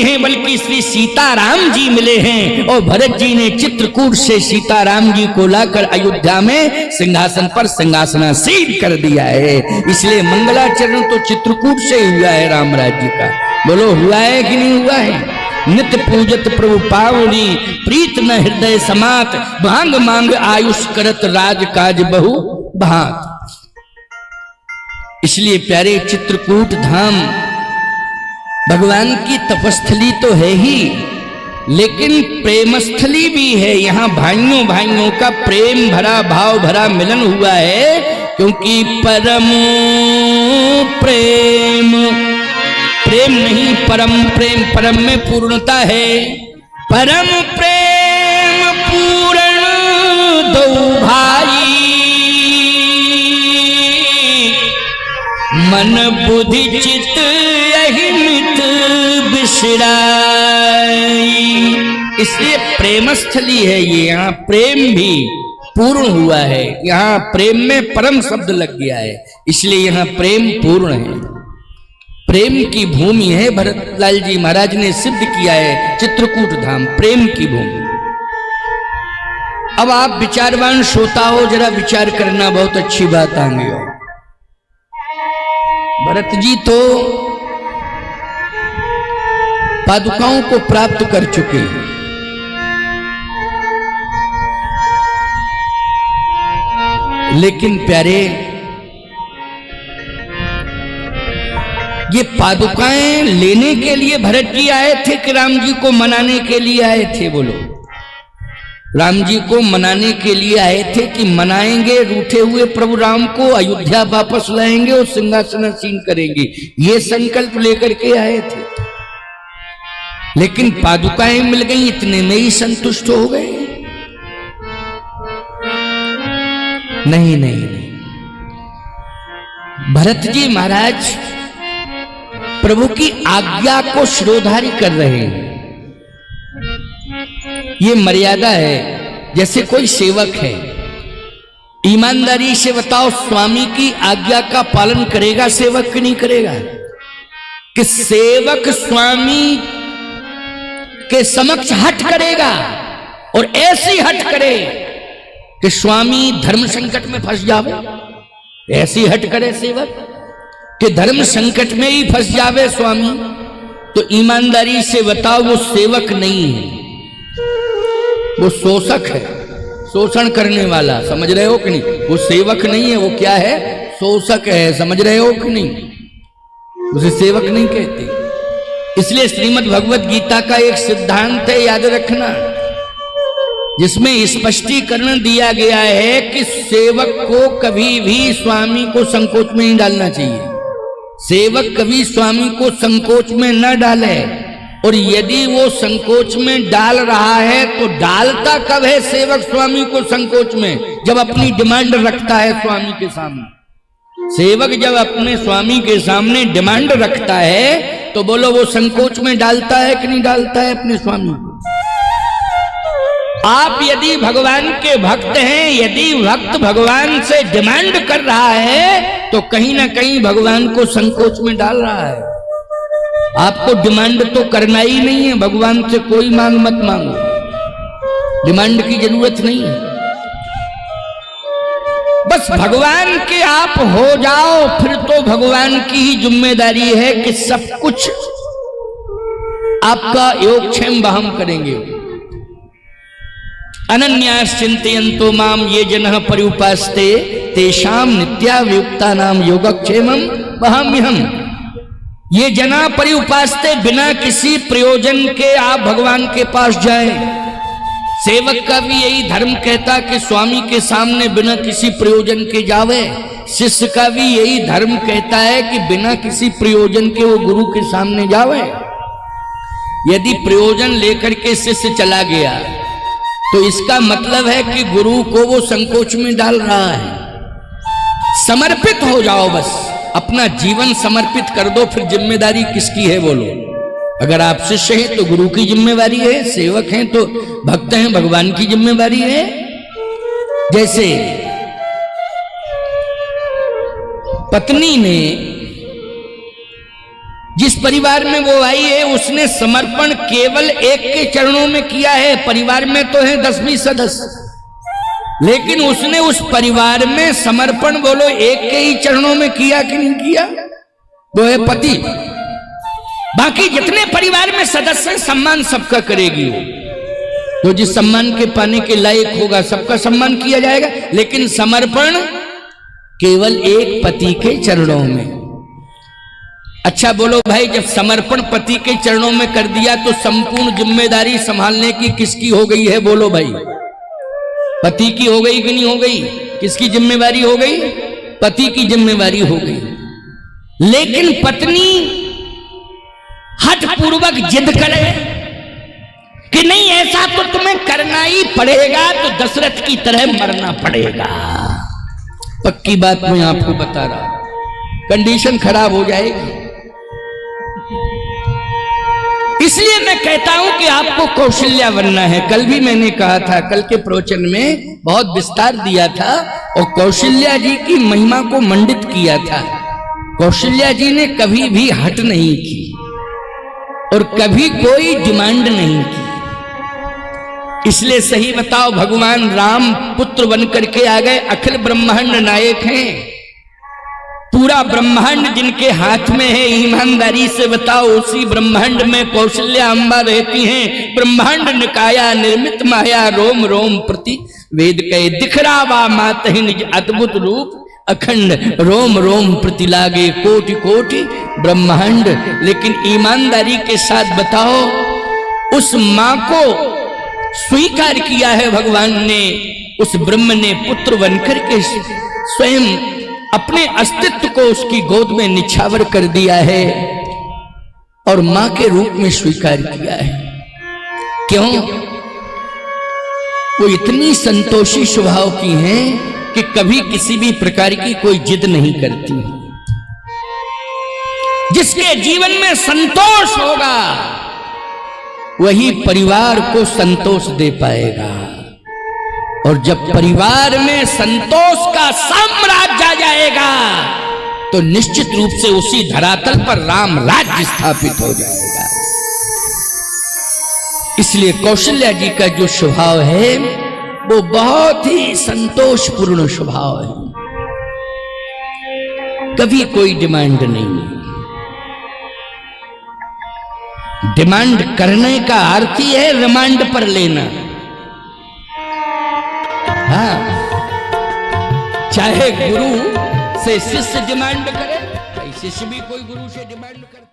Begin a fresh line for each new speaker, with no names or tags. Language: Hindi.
हैं बल्कि श्री सीताराम जी मिले हैं और भरत जी ने चित्रकूट से सीताराम जी को लाकर अयोध्या में सिंहासन पर सिंहासनासीन कर दिया है। इसलिए मंगलाचरण तो चित्रकूट से ही हुआ है राम राज्य का। बोलो हुआ है कि नहीं हुआ है? नित्य पूजत प्रभु पावनी प्रीत न हृदय समात भांग मांग आयुष करत राज काज बहु भात। इसलिए प्यारे चित्रकूट धाम भगवान की तपस्थली तो है ही, लेकिन प्रेमस्थली भी है। यहाँ भाइयों भाइयों का प्रेम भरा भाव भरा मिलन हुआ है, क्योंकि परम प्रेम, प्रेम नहीं परम प्रेम, परम में पूर्णता है। परम प्रेम पूर्ण दो भाई, मन बुद्धि चित्त अहिमित बिसराई। इसलिए प्रेमस्थली है ये। यहाँ प्रेम भी पूर्ण हुआ है, यहाँ प्रेम में परम शब्द लग गया है, इसलिए यहाँ प्रेम पूर्ण है। प्रेम की भूमि है। भरतलाल जी महाराज ने सिद्ध किया है चित्रकूट धाम प्रेम की भूमि। अब आप विचारवान श्रोता हो, जरा विचार करना, बहुत अच्छी बात आएंगे। हो भरत जी तो पादुकाओं को प्राप्त कर चुके हैं, लेकिन प्यारे ये पादुकाएं लेने के लिए भरत जी आए थे कि राम जी को मनाने के लिए आए थे? बोलो, राम जी को मनाने के लिए आए थे कि मनाएंगे रूठे हुए प्रभु राम को, अयोध्या वापस लाएंगे और सिंहासनासीन करेंगे, ये संकल्प लेकर के आए थे। लेकिन पादुकाएं मिल गई, इतने में ही संतुष्ट हो गए? नहीं नहीं नहीं, भरत जी महाराज प्रभु की आज्ञा को शिरोधारी कर रहे हैं। ये मर्यादा है। जैसे कोई सेवक है, ईमानदारी से बताओ, स्वामी की आज्ञा का पालन करेगा सेवक कि नहीं करेगा? कि सेवक स्वामी के समक्ष हठ करेगा, और ऐसी हठ करे कि स्वामी धर्म संकट में फंस जावे। ऐसी हठ करे सेवक कि धर्म संकट में ही फंस जावे स्वामी, तो ईमानदारी से बताओ वो सेवक नहीं है, वो शोषक है, शोषण करने वाला। समझ रहे हो कि नहीं? वो सेवक नहीं है, वो क्या है? शोषक है। समझ रहे हो कि नहीं? उसे सेवक नहीं कहते। इसलिए श्रीमद् भगवत गीता का एक सिद्धांत है, याद रखना, जिसमें स्पष्टीकरण दिया गया है कि सेवक को कभी भी स्वामी को संकोच में नहीं डालना चाहिए। सेवक कभी स्वामी को संकोच में न डाले, और यदि वो संकोच में डाल रहा है तो डालता कब है सेवक स्वामी को संकोच में? जब अपनी डिमांड रखता है स्वामी के सामने। सेवक जब अपने स्वामी के सामने डिमांड रखता है तो बोलो वो संकोच में डालता है कि नहीं डालता है अपने स्वामी को? आप यदि भगवान के भक्त हैं, यदि भक्त भगवान से डिमांड कर रहा है तो कहीं ना कहीं भगवान को संकोच में डाल रहा है। आपको डिमांड तो करना ही नहीं है, भगवान से कोई मांग मत मांगो, डिमांड की जरूरत नहीं है। बस भगवान के आप हो जाओ, फिर तो भगवान की ही जिम्मेदारी है कि सब कुछ आपका योगक्षेम वहम करेंगे। अनन्यास चिंतयन्तो माम ये जनः पर्युपास्ते तेषां नित्याभियुक्तानां योगक्षेमं वहाम्यहम्। ये जना पर्युपास्ते, बिना किसी प्रयोजन के आप भगवान के पास जाएं। सेवक का भी यही धर्म कहता कि स्वामी के सामने बिना किसी प्रयोजन के जावे। शिष्य का भी यही धर्म कहता है कि बिना किसी प्रयोजन के वो गुरु के सामने जावे। यदि प्रयोजन लेकर के शिष्य चला गया तो इसका मतलब है कि गुरु को वो संकोच में डाल रहा है। समर्पित हो जाओ, बस अपना जीवन समर्पित कर दो, फिर जिम्मेदारी किसकी है बोलो? अगर आप शिष्य हैं तो गुरु की जिम्मेवारी है, सेवक हैं तो भक्त हैं भगवान की जिम्मेवारी है। जैसे पत्नी ने जिस परिवार में वो आई है उसने समर्पण केवल एक के चरणों में किया है। परिवार में तो है 10-20 सदस्य, लेकिन उसने उस परिवार में समर्पण बोलो एक के ही चरणों में किया कि नहीं किया? वो है पति। बाकी जितने परिवार में सदस्य हैं सम्मान सबका करेगी वो, तो जिस सम्मान के पाने के लायक होगा सबका सम्मान किया जाएगा, लेकिन समर्पण केवल एक पति के चरणों में। अच्छा बोलो भाई, जब समर्पण पति के चरणों में कर दिया तो संपूर्ण जिम्मेदारी संभालने की किसकी हो गई है? बोलो भाई, पति की हो गई कि नहीं हो गई? किसकी जिम्मेवारी हो गई? पति की जिम्मेवारी हो गई। लेकिन पत्नी हठ पूर्वक जिद करे कि नहीं ऐसा तो तुम्हें करना ही पड़ेगा, तो दशरथ की तरह मरना पड़ेगा। पक्की बात मैं आपको बता रहा हूं, कंडीशन खराब हो जाएगी। इसलिए मैं कहता हूं कि आपको कौशल्या बनना है। कल भी मैंने कहा था, कल के प्रवचन में बहुत विस्तार दिया था और कौशल्या जी की महिमा को मंडित किया था। कौशल्या जी ने कभी भी हट नहीं की और कभी कोई डिमांड नहीं की। इसलिए सही बताओ, भगवान राम पुत्र बनकर के आ गए, अखिल ब्रह्मांड नायक हैं, पूरा ब्रह्मांड जिनके हाथ में है। ईमानदारी से बताओ, उसी ब्रह्मांड में कौशल्या अम्बा रहती हैं। ब्रह्मांड निकाया निर्मित माया, रोम रोम प्रति वेद कहे, दिखरावा मातहि निज अद्भुत रूप, अखंड रोम रोम प्रति लागे कोटि कोटि ब्रह्मांड। लेकिन ईमानदारी के साथ बताओ, उस मां को स्वीकार किया है भगवान ने, उस ब्रह्म ने पुत्र बनकर के स्वयं अपने अस्तित्व को उसकी गोद में निछावर कर दिया है और मां के रूप में स्वीकार किया है। क्यों? वो इतनी संतोषी स्वभाव की हैं कि कभी किसी भी प्रकार की कोई जिद नहीं करती। जिसके जीवन में संतोष होगा वही परिवार को संतोष दे पाएगा, और जब परिवार में संतोष का साम्राज्य आ जाएगा तो निश्चित रूप से उसी धरातल पर राम राज्य स्थापित हो जाएगा। इसलिए कौशल्या जी का जो स्वभाव है वो बहुत ही संतोषपूर्ण स्वभाव है, कभी कोई डिमांड नहीं। डिमांड करने का अर्थ ही है रिमांड पर लेना। हाँ, चाहे गुरु से शिष्य डिमांड करे, शिष्य भी कोई गुरु से डिमांड करता।